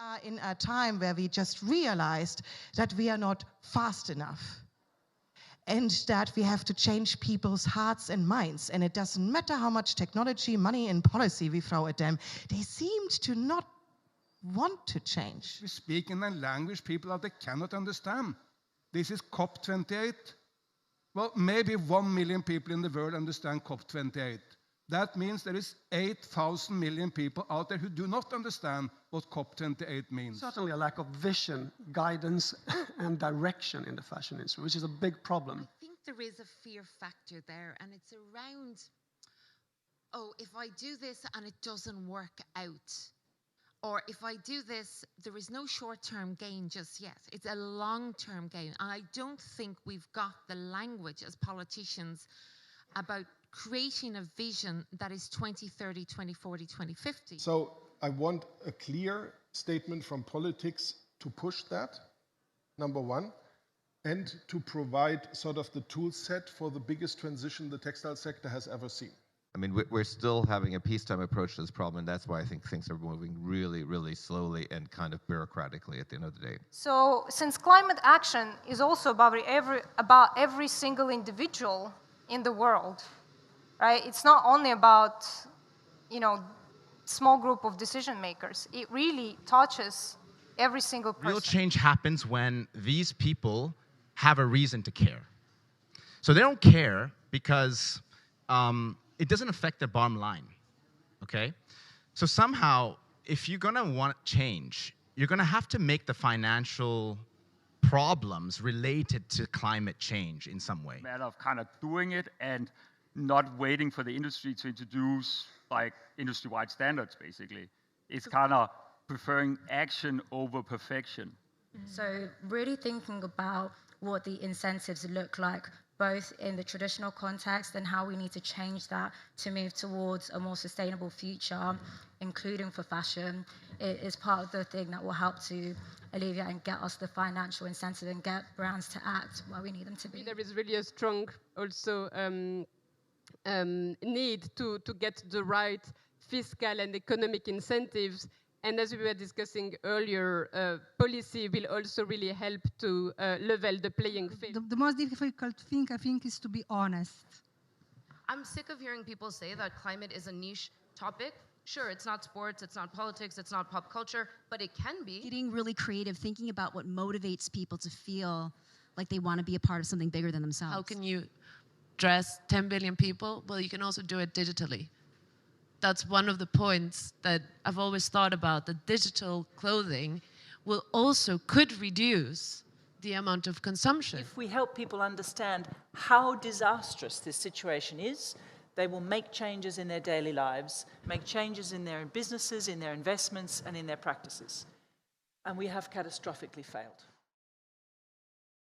are in a time where we just realized that we are not fast enough and that we have to change people's hearts and minds. And it doesn't matter how much technology, money, and policy we throw at them, they seemed to not want to change. We speak in a language people that they cannot understand. This is COP28. Well, maybe 1 million people in the world understand COP28. That means there is 8,000 million people out there who do not understand what COP28 means. Certainly a lack of vision, guidance, and direction in the fashion industry, which is a big problem. I think there is a fear factor there, and it's around, oh, if I do this and it doesn't work out, or if I do this, there is no short-term gain just yet. It's a long-term gain. And I don't think we've got the language as politicians about creating a vision that is 2030, 2040, 2050. So I want a clear statement from politics to push that, number one, and to provide sort of the tool set for the biggest transition the textile sector has ever seen. I mean, we're still having a peacetime approach to this problem, and that's why I think things are moving really, really slowly and kind of bureaucratically at the end of the day. So, since climate action is also about every single individual in the world, right? It's not only about, small group of decision makers. It really touches every single person. Real change happens when these people have a reason to care. So they don't care because it doesn't affect their bottom line, okay? So somehow, if you're gonna want change, you're gonna have to make the financial problems related to climate change in some way. Matter of kind of doing it and not waiting for the industry to introduce like industry-wide standards, basically. It's kind of preferring action over perfection. So really thinking about what the incentives look like, both in the traditional context and how we need to change that to move towards a more sustainable future, including for fashion, is part of the thing that will help to alleviate and get us the financial incentive and get brands to act where we need them to be. There is really a strong also need to get the right fiscal and economic incentives. And as we were discussing earlier, policy will also really help to level the playing field. The most difficult thing, I think, is to be honest. I'm sick of hearing people say that climate is a niche topic. Sure, it's not sports, it's not politics, it's not pop culture, but it can be. Getting really creative, thinking about what motivates people to feel like they want to be a part of something bigger than themselves. How can you dress 10 billion people? Well, you can also do it digitally. That's one of the points that I've always thought about, that digital clothing could reduce the amount of consumption. If we help people understand how disastrous this situation is, they will make changes in their daily lives, make changes in their businesses, in their investments, and in their practices. And we have catastrophically failed.